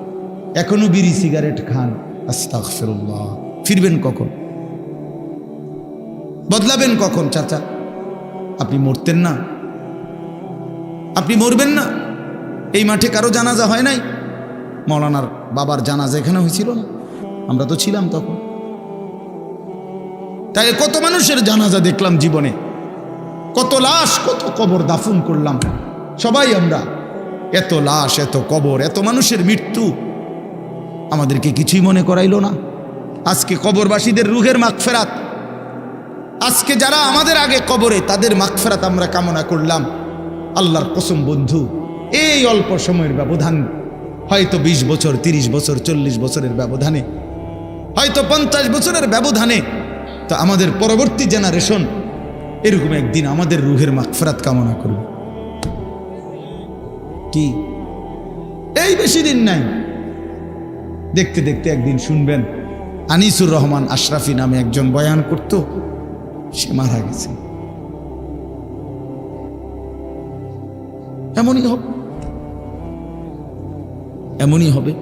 এখনো বিড়ি সিগারেট খান। আস্তাগফিরুল্লাহ। ফিরবেন কখন? বদলাবেন কখন? চাচা আপনি মরতেন না? আপনি মরবেন না? এই মাঠে কারো জানাজা হয় নাই? মৌলানার বাবার জানাজা এখানে হয়েছিল না? আমরা তো ছিলাম তখন। তাই কত মানুষের জানাজা দেখলাম জীবনে, কত লাশ, কত কবর দাফন করলাম সবাই আমরা। এত লাশ, এত কবর, এত মানুষের মৃত্যু আমাদেরকে কিছুই মনে করাইল না। আজকে কবরবাসীদের রুহের মাগফিরাত, আজকে যারা আমাদের আগে কবরে, তাদের মাগফিরাত আমরা কামনা করলাম। আল্লাহর কসম বন্ধু, এই অল্প সময়ের ব্যবধান, হয়তো 20 বছর, 30 বছর, 40 বছরের ব্যবধানে, হয়তো 50 বছরের ব্যবধানে, তো আমাদের পরবর্তী জেনারেশন এরকম একদিন আমাদের রুহের মাগফিরাত কামনা করবে। কি এই বেশি দিন নাই, দেখতে দেখতে একদিন শুনবেন আনিসুর রহমান আশরাফি নামে একজন বয়ান করত, সে মারা গেছে। এমনই হবে, এমনই হবে।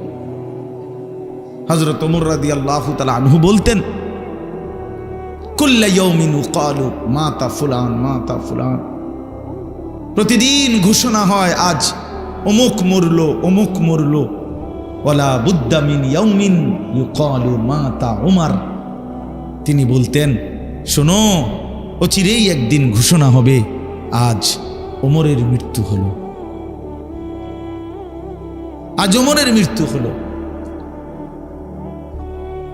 হযরত ওমর রাদিয়াল্লাহু তাআলা আনহু বলতেন, কুল্লা ইয়াউমিন ক্বালু মাতা ফুলান মাতা ফুলান, প্রতিদিন ঘোষণা হয় আজ অমুক মরলো অমুক মরলো, ওয়ালা বুদ্দা মিন ইয়াউমিন ইউকালু মাতা উমর। তিনি বলতেন, শোনো, অচিরেই একদিন ঘোষণা হবে আজ ওমরের মৃত্যু হলো, আজ ওমরের মৃত্যু হলো।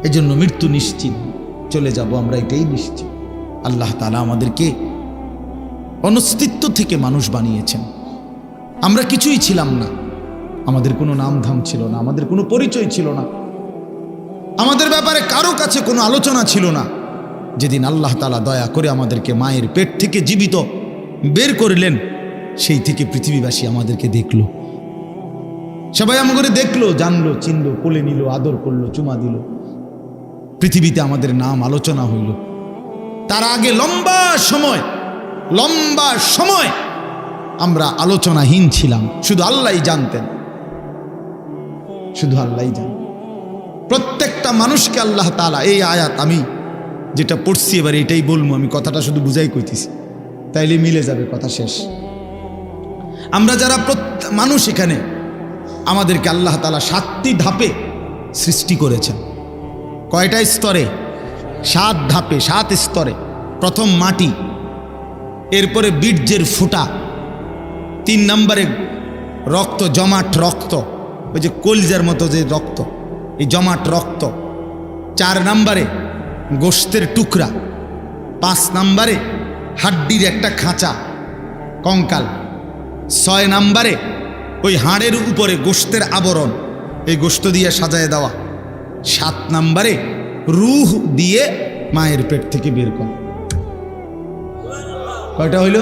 এজন্য মৃত্যু নিশ্চিত, চলে যাব আমরা, এটাই নিশ্চিত। আল্লাহ তাআলা আমাদেরকে অনস্তিত্ব থেকে মানুষ বানিয়েছেন। আমরা কিছুই ছিলাম না, আমাদের কোনো নামধাম ছিল না, আমাদের কোনো পরিচয় ছিল না, আমাদের ব্যাপারে কারো কাছে কোনো আলোচনা ছিল না। যেদিন আল্লাহ তাআলা দয়া করে আমাদেরকে মায়ের পেট থেকে জীবিত বের করলেন, সেই থেকে পৃথিবীবাসী আমাদেরকে দেখলো, সবাই আমাদের দেখলো, জানলো, চিনলো, কোলে নিল, আদর করলো, চুমা দিল, পৃথিবীতে আমাদের নাম আলোচনা হইল। তার আগে লম্বা সময় আমরা আলোচনাহীন ছিলাম, শুধু আল্লাহই জানতেন, শুধু আল্লাহই জানেন। প্রত্যেকটা মানুষকে আল্লাহ তাআলা, এই আয়াত আমি যেটা পড়ছি এবার এটাই বলবো, আমি কথাটা শুধু বুঝাই কইতেছি, তাইলে মিলে যাবে, কথা শেষ। আমরা যারা মানুষ এখানে, আমাদেরকে আল্লাহ তাআলা 7টি ধাপে সৃষ্টি করেছেন। কয়টা স্তরে? 7 ধাপে, 7 স্তরে। প্রথম মাটি, এরপরে বীর্যের ফোঁটা, 3 নম্বরে রক্ত, জমাট রক্ত, ওই যে কলজার মতো যে রক্ত, এই জমাট রক্ত। 4 নম্বরে গোশতের টুকরা। 5 নম্বরে হাড্ডির একটা খাঁচা, কঙ্কাল। 6 নম্বরে ওই হাড়ের উপরে গোশতের আবরণ, এই গোশত দিয়ে সাজায় দেওয়া। 7 নম্বরে রূহ দিয়ে মায়ের পেট থেকে বের করা। কয়টা হইল?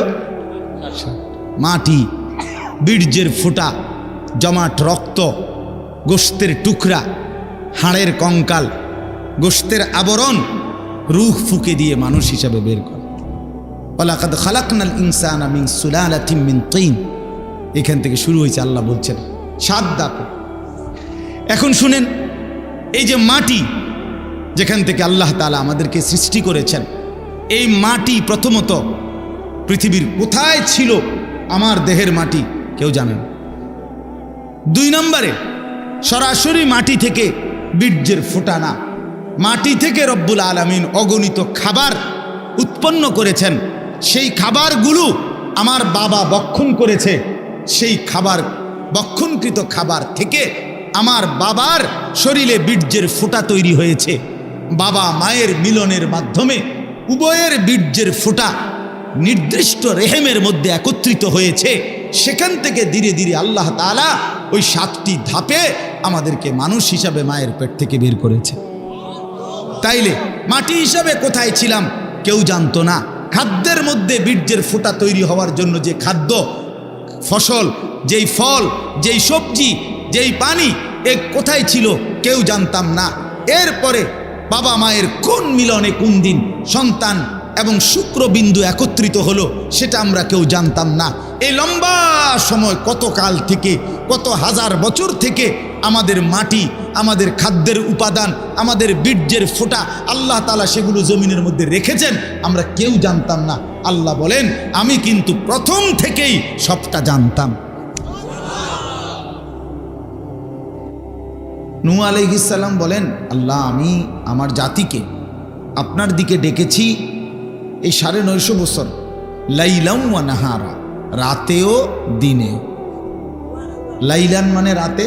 মাটি, বীর্যের ফোঁটা, জমাট রক্ত, গোশতের টুকরা, হাড়ের কঙ্কাল, গোশতের আবরণ, রূহ ফুঁকে দিয়ে মানুষ হিসাবে বের করা। ওয়ালাকাদ খালাকনাল ইনসানা মিন সুলালাতিন মিন তিন। এখান থেকে শুরু হয়েছে, আল্লাহ বলছেন 7 ধাপে। এখন শুনেন, এই যে মাটি যেখান থেকে আল্লাহ তাআলা আমাদেরকে সৃষ্টি করেছেন, এই মাটি প্রথমত পৃথিবীর কোথায় ছিল? আমার দেহের মাটি কেউ জানেন? 2 নম্বরে সরাসরি মাটি থেকে বীর্যের ফোঁটা না, মাটি থেকে রব্বুল আলামিন অগণিত খাবার উৎপন্ন করেছেন। সেই খাবারগুলো আমার বাবা ভক্ষণ করেছে, সেই খাবার, ভক্ষণকৃত খাবার থেকে আমার বাবার শরীরে বীর্যের ফোঁটা তৈরি হয়েছে। বাবা মায়ের মিলনের মাধ্যমে উভয়ের বীর্যের ফোঁটা নির্দিষ্ট রেহেমের মধ্যে একত্রিত হয়েছে। সেখান থেকে ধীরে ধীরে আল্লাহ তাআলা ওই 7টি ধাপে আমাদেরকে মানুষ হিসাবে মায়ের পেট থেকে বের করেছে। তাইলে মাটি হিসাবে কোথায় ছিলাম কেউ জানতো না। খাদ্যের মধ্যে বীর্যের ফোঁটা তৈরি হওয়ার জন্য যে খাদ্য, ফসল, যেই ফল, যেই সবজি, যেই পানি, এ কোথায় ছিল কেউ জানতাম না। এরপরে বাবা মায়ের কোন মিলনে কোন দিন সন্তান এবং শুক্রবিন্দু একত্রিত হলো সেটা আমরা কেউ জানতাম না। এই লম্বা সময়, কত কাল থেকে, কত হাজার বছর থেকে আমাদের মাটি, আমাদের খাদ্যের উপাদান, আমাদের বীর্যের ফোঁটা আল্লাহ তাআলা সেগুলো জমিনের মধ্যে রেখেছেন, আমরা কেউ জানতাম না। আল্লাহ বলেন, আমি কিন্তু প্রথম থেকেই সবটা জানতাম। নূহ আলাইহিস সালাম বলেন, আল্লাহ, আমি আমার জাতিকে আপনার দিকে ডেকেছি এই 950 বছর, লাইলাম ওয়া নাহারা, রাতেও দিনে। লাইলান মানে রাতে,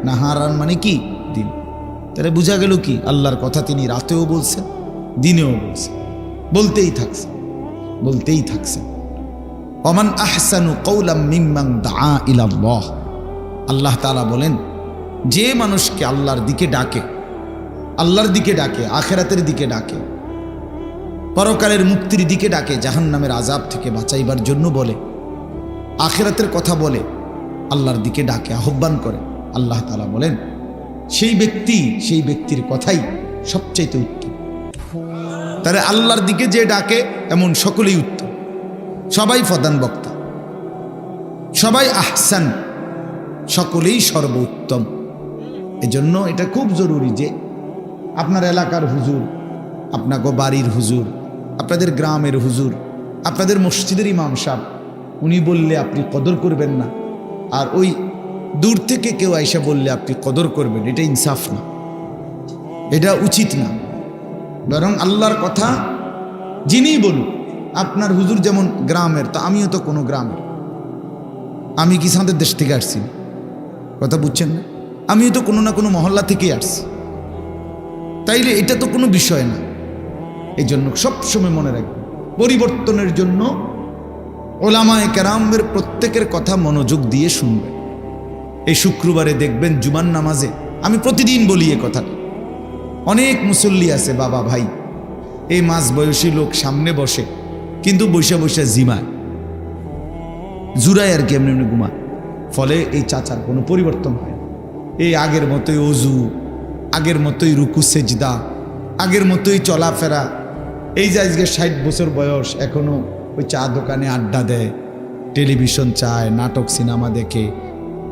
নাহারান মানে কি? দিন। তাহলে বোঝা গেল কি, আল্লাহর কথা তিনি রাতেও বলছেন, দিনেও বলছেন, বলতেই থাকছেন, বলতেই থাকছেন। ওমান আহসানু কওলাম মিম্মান দাআ ইলাল্লাহ। আল্লাহ তাআলা বলেন, যে মানুষকে আল্লাহর দিকে ডাকে, আল্লাহর দিকে ডাকে, আখিরাতের দিকে ডাকে, পরকালের মুক্তির দিকে ডাকে, জাহান্নামের আযাব থেকে বাঁচাইবার জন্য বলে, আখিরাতের কথা বলে, আল্লাহর দিকে ডাকে, আহ্বান করে, আল্লাহ তাআলা বলেন সেই ব্যক্তির কথাই সবচাইতে উত্তম। তাহলে আল্লাহর দিকে যে ডাকে এমন সকলেই উত্তম, সবাই প্রধান বক্তা, সবাই আহসান, সকলেই সর্বোত্তম। এজন্য এটা খুব জরুরি যে আপনার এলাকার হুজুর, আপনাকে বাড়ির হুজুর, আপনাদের গ্রামের হুজুর, আপনাদের মসজিদের ইমাম সাহেব, উনি বললে আপনি কদর করবেন না, আর ওই দূর থেকে কেউ আইসা বললে আপনি কদর করবেন, এটা ইনসাফ না, এটা উচিত না। বরং আল্লাহর কথা যিনিই বলুন, আপনার হুজুর যেমন গ্রামের, তো আমিও তো কোনো গ্রামের, আমি কি সাঁদের দেশ থেকে আসছি? কথা বুঝছেন না? আমিও তো কোনো না কোনো মহল্লা থেকেই আসছি, তাইলে এটা তো কোনো বিষয় না। এই জন্য সবসময় মনে রাখবেন, পরিবর্তনের জন্য ওলামায়ে কেরামের প্রত্যেকের কথা মনোযোগ দিয়ে শুনবেন। এই শুক্রবারে দেখবেন জুমার নামাজে, আমি প্রতিদিন বলি এ কথাটা, অনেক মুসল্লি আছে বাবা ভাই, এই মাঝ বয়সী লোক সামনে বসে, কিন্তু বৈশা বৈশা জিমায়, জুরায় আর কি, এমনি এমনি ঘুমায়। ফলে এই চাচার কোনো পরিবর্তন হয় না। এই আগের মতোই অজু, আগের মতোই রুকু সেজদা, আগের মতোই চলাফেরা। এই যে আজকে 60 বছর বয়স, এখনো ওই চা দোকানে আড্ডা দেয়, টেলিভিশন চায়, নাটক সিনেমা দেখে,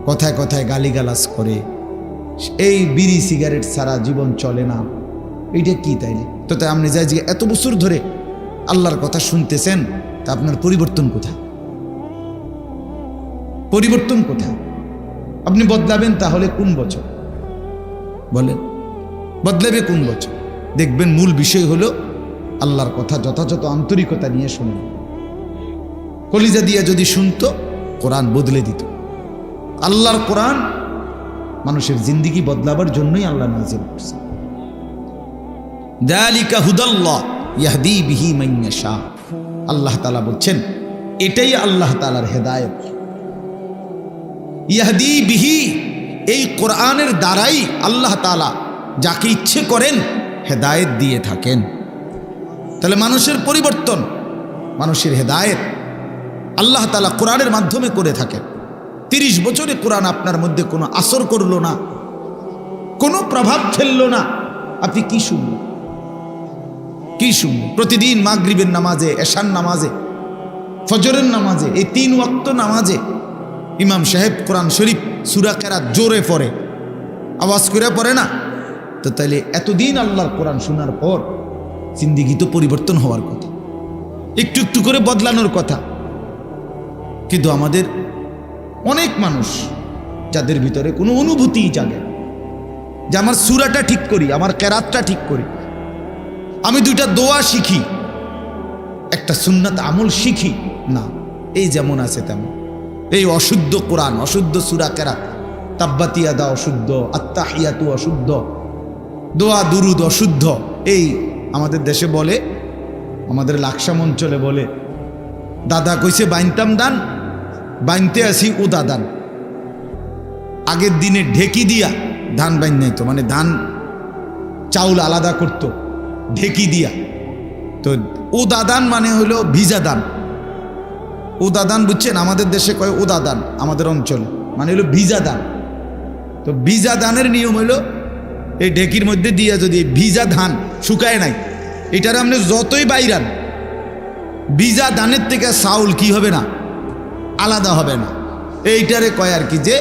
কথায় কথায় গালিগালাজ করে, এই বিড়ি সিগারেট ছাড়া জীবন চলে না। এইটা কি তাইলে? তো তাই আপনি যাই যে এত বছর ধরে আল্লাহর কথা শুনতেছেন, তা আপনার পরিবর্তন কোথায়? পরিবর্তন কোথায়? আপনি বদলাবেন তাহলে কোন বছর বলেন? বদলাবে কোন বছর? দেখবেন মূল বিষয় হলো আল্লাহর কথা যথাযথ আন্তরিকতা নিয়ে শুনেন। কলিজা দিয়ে যদি শুনতো, কোরআন বদলে দিত। আল্লাহর কোরআন মানুষের জিন্দেগি বদলাবার জন্যই আল্লাহ নাযিল করছে। যালিকা হুদাল্লাহ ইয়াহদি বিহি মান ইয়াশা। আল্লাহ তাআলা বলছেন, এটাই আল্লাহ তাআলার হেদায়েত। ইয়াহদি বিহি, এই কোরআনের দ্বারাই আল্লাহ তাআলা যাকে ইচ্ছে করেন হেদায়েত দিয়ে থাকেন। তাহলে মানুষের পরিবর্তন, মানুষের হেদায়েত আল্লাহ তাআলা কোরআনের মাধ্যমে করে থাকেন। 30 বছরে কোরআন আপনার মধ্যে কোনো আসর করলো না, কোনো প্রভাব ফেললো না, আপনি কি শুনবেন? কি শুনবেন? প্রতিদিন মাগরিবের নামাজে, এশার নামাজে, ফজরের নামাজে, এই 3 ওয়াক্ত নামাজে ইমাম সাহেব কোরআন শরীফ সূরা কেরাত জোরে পড়ে, আওয়াজ করে পড়ে না? তো তাইলে এতদিন আল্লাহর কোরআন শোনার পর জিন্দেগি তো পরিবর্তন হওয়ার কথা, একটু একটু করে বদলানোর কথা। কিন্তু আমাদের অনেক মানুষ যাদের ভিতরে কোনো অনুভূতিই জাগে না যে আমার সূরাটা ঠিক করি, আমার কেরাতটা ঠিক করি, আমি 2টা দোয়া শিখি, একটা সুন্নাত আমল শিখি না। এই যেমন আছে তেমন, এই অশুদ্ধ কোরআন, অশুদ্ধ সূরা কেরাত, তাব্বাত ইয়াদা অশুদ্ধ, আত্তাহিয়াতু অশুদ্ধ, দোয়া দুরুদ অশুদ্ধ। এই আমাদের দেশে বলে, আমাদের লাকসাম অঞ্চলে বলে, দাদা কইছে বাইনতাম দান, বাইনতে আসি উদা দান। আগের দিনে ঢেকি দিয়া ধান বাইন নাই তো, মানে ধান চাউল আলাদা করতো ঢেকি দিয়া। তো উদা দান মানে হলো ভিজা দান। উদা দান বুঝছেন? আমাদের দেশে কয় উদা দান, আমাদের অঞ্চলে মানে হলো ভিজা দান। তো ভিজা দানের নিয়ম হলো এই ঢেকির মধ্যে দিয়া যদি ভিজা ধান শুকায় নাই, এটার আপনি যতই বাইরান, ভিজা ধানের থেকে চাউল কি হবে না, আলাদা হবে না। এইটারে কয় আর কি যে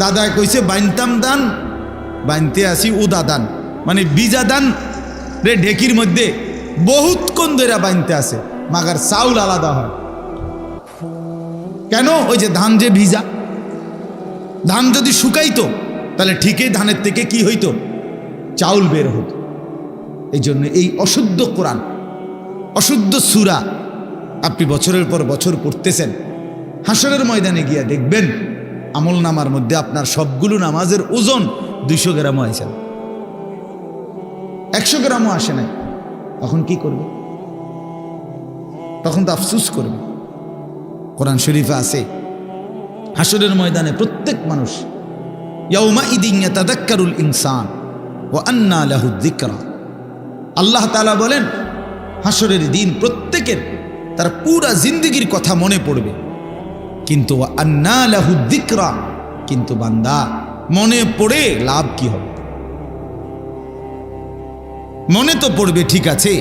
দাদা কইছে বাইনতাম দান, বাইনতে আসি উদা দান, মানে ভিজা দান রে ঢেকির মধ্যে বহুতক্ষণ ধরে বাইনতে আসে, মাগার চাউল আলাদা হয়। কেন? ওই যে ধান যে ভিজা, ধান যদি শুকাইতো তাহলে ঠিকই ধানের থেকে কি হইতো, চাউল বের হতো। এই জন্য এই অশুদ্ধ কোরআন, অশুদ্ধ সূরা আপনি বছরের পর বছর পড়তেছেন, হাসরের ময়দানে গিয়া দেখবেন আমল নামার মধ্যে আপনার সবগুলো নামাজের ওজন 200 গ্রামও আসে না, 100 গ্রামও আসে নাই। তখন কি করবে? তখন তো আফসোস করবে। কোরআন শরীফে আছে হাসরের ময়দানে প্রত্যেক মানুষ ইয়াউমা ইদিন ইয়াতাযাক্কারুল ইনসান ওয়া আন্না লাহু যিকরা। আল্লাহ তাআলা বলেন হাসরের দিন প্রত্যেকের তার পুরা জিন্দেগির কথা মনে পড়বে, কিন্তু ওয়া আন্না লাহু যিকরা, কিন্তু বান্দা মনে পড়ে লাভ কি হবে? মনে তো পড়বে ঠিক আছে,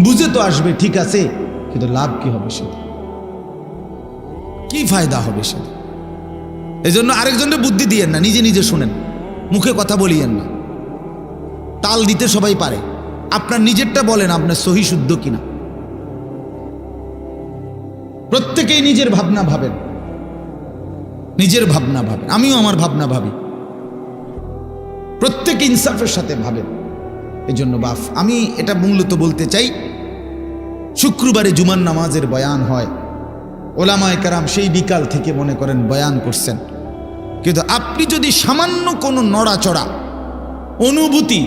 বুঝে তো আসবে ঠিক আছে, কিন্তু লাভ কি হবে? সেটা কি ফায়দা হবে? সেটা এই জন্য আরেকজনের বুদ্ধি দিয়েন না, নিজে নিজে শুনেন, মুখে কথা বলিয়েন না। তাল দিতে সবাই পারে, আপনার নিজেরটা বলেন আপনার সহি শুদ্ধ কিনা। প্রত্যেকেই নিজের ভাবনা ভাবেন, নিজের ভাবনা ভাবেন, আমিও আমার ভাবনা ভাবি, প্রত্যেকে ইনসাফের সাথে ভাবেন। এজন্য বাফ আমি এটা মূলত বলতে চাই, শুক্রবারে জুমার নামাজের বয়ান হয়, ওলামায়ে কেরাম সেই বিকাল থেকে মনে করেন বয়ান করছেন, কিন্তু আপনি যদি সামান্য কোনো নড়াচড়া অনুভূতি